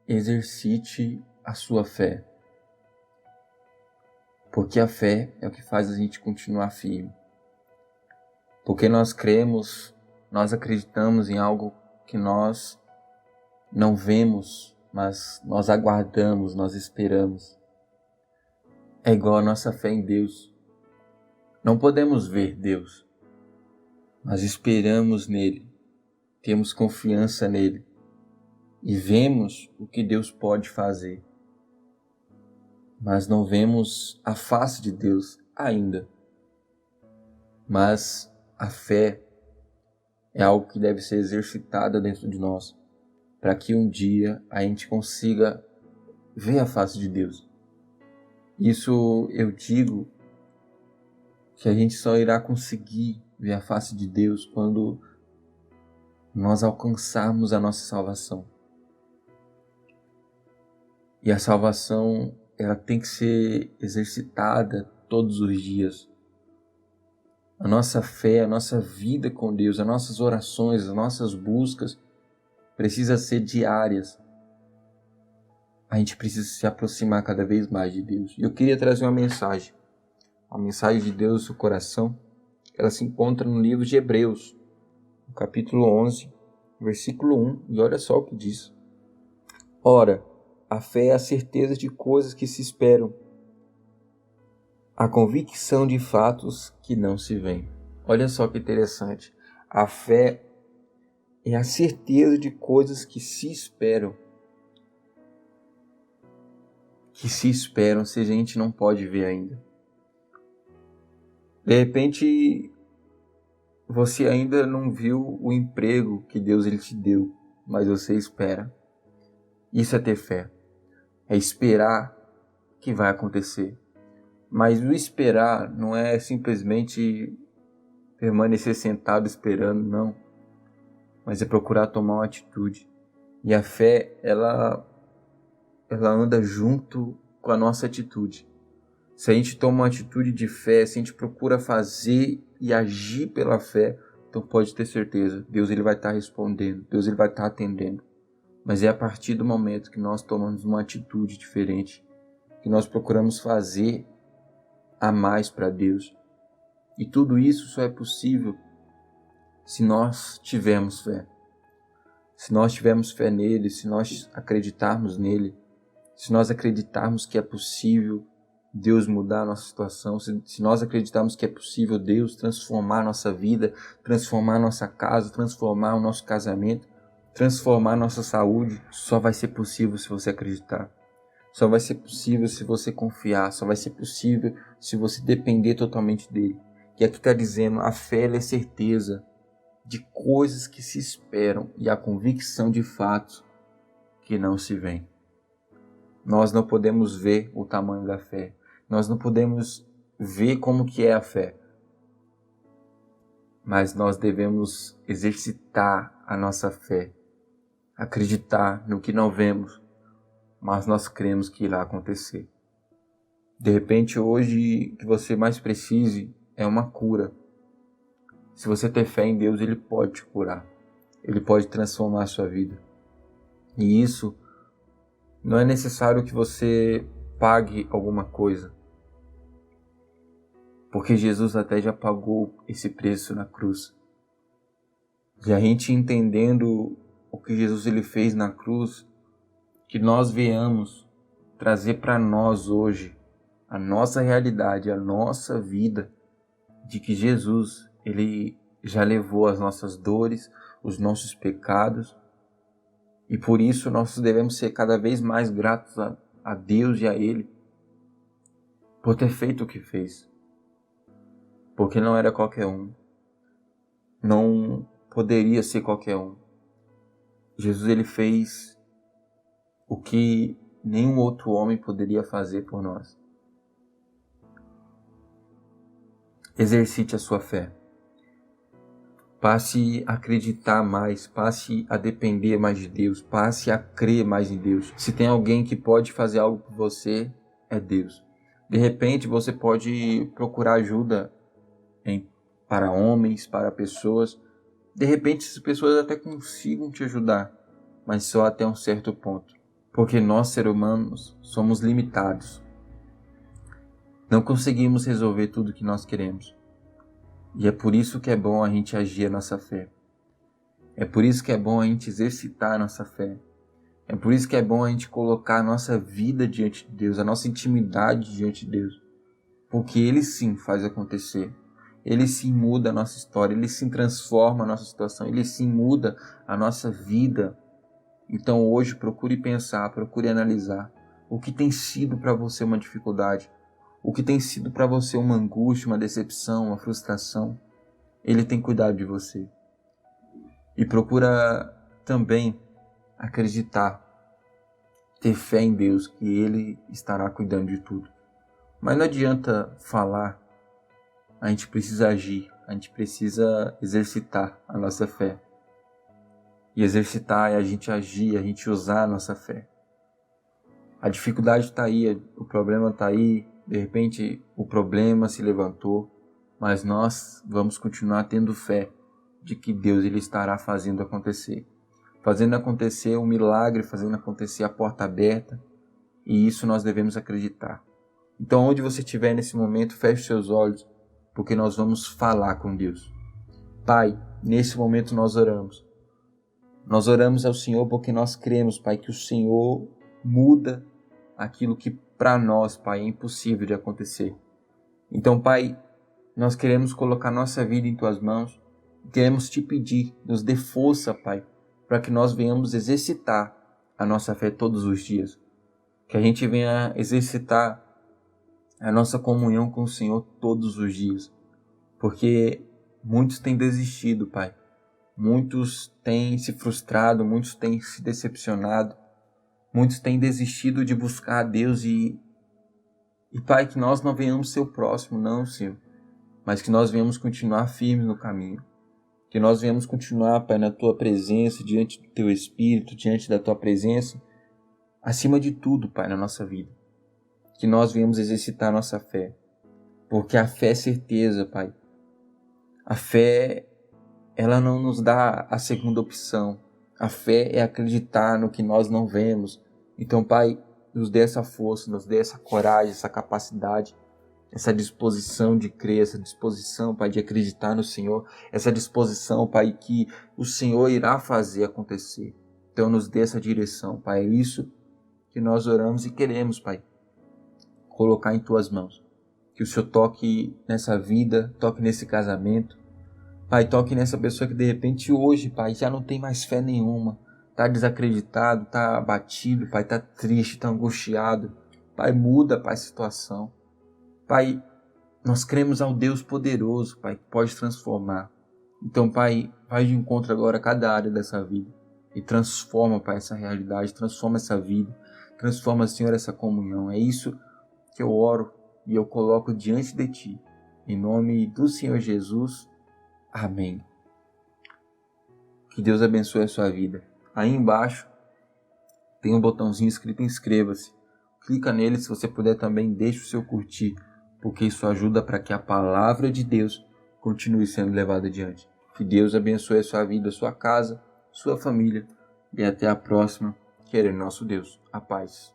exercite a sua fé. Porque a fé é o que faz a gente continuar firme. Porque nós cremos, nós acreditamos em algo que nós não vemos, mas nós aguardamos, nós esperamos. É igual a nossa fé em Deus. Não podemos ver Deus, mas esperamos nele, temos confiança nele e vemos o que Deus pode fazer. Mas não vemos a face de Deus ainda. Mas a fé é algo que deve ser exercitada dentro de nós, para que um dia a gente consiga ver a face de Deus. Isso eu digo que a gente só irá conseguir ver a face de Deus quando nós alcançarmos a nossa salvação. E a salvação, ela tem que ser exercitada todos os dias. A nossa fé, a nossa vida com Deus, as nossas orações, as nossas buscas precisam ser diárias. A gente precisa se aproximar cada vez mais de Deus. E eu queria trazer uma mensagem. A mensagem de Deus no seu coração, ela se encontra no livro de Hebreus, no capítulo 11, versículo 1. E olha só o que diz. Ora, a fé é a certeza de coisas que se esperam, a convicção de fatos que não se veem. Olha só que interessante. A fé é a certeza de coisas que se esperam. Que se esperam, se a gente não pode ver ainda. De repente, você ainda não viu o emprego que Deus ele te deu, mas você espera. Isso é ter fé. É esperar que vai acontecer. Mas o esperar não é simplesmente permanecer sentado esperando, não. Mas é procurar tomar uma atitude. E a fé, ela anda junto com a nossa atitude. Se a gente toma uma atitude de fé, se a gente procura fazer e agir pela fé, então pode ter certeza, Deus ele vai estar respondendo, Deus ele vai estar atendendo. Mas é a partir do momento que nós tomamos uma atitude diferente, que nós procuramos fazer a mais para Deus. E tudo isso só é possível se nós tivermos fé. Se nós tivermos fé nele, se nós acreditarmos nele, se nós acreditarmos que é possível Deus mudar a nossa situação, se nós acreditarmos que é possível Deus transformar a nossa vida, transformar a nossa casa, transformar o nosso casamento, transformar a nossa saúde, só vai ser possível se você acreditar. Só vai ser possível se você confiar, só vai ser possível se você depender totalmente dele. E aqui está dizendo, a fé é certeza de coisas que se esperam e a convicção de fatos que não se veem. Nós não podemos ver o tamanho da fé. Nós não podemos ver como que é a fé. Mas nós devemos exercitar a nossa fé. Acreditar no que não vemos, mas nós cremos que irá acontecer. De repente, hoje, o que você mais precise é uma cura. Se você ter fé em Deus, Ele pode te curar. Ele pode transformar a sua vida. E isso não é necessário que você pague alguma coisa. Porque Jesus até já pagou esse preço na cruz. E a gente entendendo o que Jesus ele fez na cruz, que nós venhamos trazer para nós hoje a nossa realidade, a nossa vida, de que Jesus ele já levou as nossas dores, os nossos pecados, e por isso nós devemos ser cada vez mais gratos a Deus e a Ele por ter feito o que fez. Porque não era qualquer um. Não poderia ser qualquer um. Jesus ele fez o que nenhum outro homem poderia fazer por nós. Exercite a sua fé. Passe a acreditar mais, passe a depender mais de Deus, passe a crer mais em Deus. Se tem alguém que pode fazer algo por você, é Deus. De repente você pode procurar ajuda para homens, para pessoas. De repente essas pessoas até consigam te ajudar, mas só até um certo ponto. Porque nós, seres humanos, somos limitados. Não conseguimos resolver tudo que nós queremos. E é por isso que é bom a gente agir a nossa fé. É por isso que é bom a gente exercitar a nossa fé. É por isso que é bom a gente colocar a nossa vida diante de Deus, a nossa intimidade diante de Deus. Porque Ele sim faz acontecer. Ele sim muda a nossa história, Ele sim transforma a nossa situação, Ele sim muda a nossa vida. Então hoje procure pensar, procure analisar o que tem sido para você uma dificuldade, o que tem sido para você uma angústia, uma decepção, uma frustração. Ele tem cuidado de você. E procura também acreditar, ter fé em Deus, que Ele estará cuidando de tudo. Mas não adianta falar, a gente precisa agir, a gente precisa exercitar a nossa fé. E exercitar é a gente agir, a gente usar a nossa fé. A dificuldade está aí, o problema está aí, de repente o problema se levantou, mas nós vamos continuar tendo fé de que Deus ele estará fazendo acontecer. Fazendo acontecer um milagre, fazendo acontecer a porta aberta, e isso nós devemos acreditar. Então, onde você estiver nesse momento, feche seus olhos, porque nós vamos falar com Deus. Pai, nesse momento nós oramos. Nós oramos ao Senhor porque nós cremos, Pai, que o Senhor muda aquilo que para nós, Pai, é impossível de acontecer. Então, Pai, nós queremos colocar nossa vida em Tuas mãos, queremos Te pedir, nos dê força, Pai, para que nós venhamos exercitar a nossa fé todos os dias. Que a gente venha exercitar a nossa comunhão com o Senhor todos os dias. Porque muitos têm desistido, Pai. Muitos têm se frustrado, muitos têm se decepcionado. Muitos têm desistido de buscar a Deus e Pai, que nós não venhamos ser o próximo, não, Senhor. Mas que nós venhamos continuar firmes no caminho. Que nós venhamos continuar, Pai, na Tua presença, diante do Teu Espírito, diante da Tua presença. Acima de tudo, Pai, na nossa vida. Que nós venhamos exercitar a nossa fé. Porque a fé é certeza, Pai. A fé, ela não nos dá a segunda opção. A fé é acreditar no que nós não vemos. Então, Pai, nos dê essa força, nos dê essa coragem, essa capacidade, essa disposição de crer, essa disposição, Pai, de acreditar no Senhor, essa disposição, Pai, que o Senhor irá fazer acontecer. Então, nos dê essa direção, Pai. É isso que nós oramos e queremos, Pai, colocar em Tuas mãos. Que o Senhor toque nessa vida, toque nesse casamento. Pai, toque nessa pessoa que de repente hoje, Pai, já não tem mais fé nenhuma. Está desacreditado, está abatido, Pai, está triste, está angustiado. Pai, muda, Pai, a situação. Pai, nós cremos ao Deus poderoso, Pai, que pode transformar. Então, Pai, vai de encontro agora a cada área dessa vida. E transforma, Pai, essa realidade, transforma essa vida. Transforma, Senhor, essa comunhão. É isso que eu oro e eu coloco diante de Ti. Em nome do Senhor Jesus. Amém. Que Deus abençoe a sua vida. Aí embaixo tem um botãozinho escrito inscreva-se. Clica nele, se você puder também deixe o seu curtir, porque isso ajuda para que a palavra de Deus continue sendo levada adiante. Que Deus abençoe a sua vida, a sua casa, sua família e até a próxima, querendo nosso Deus. A paz.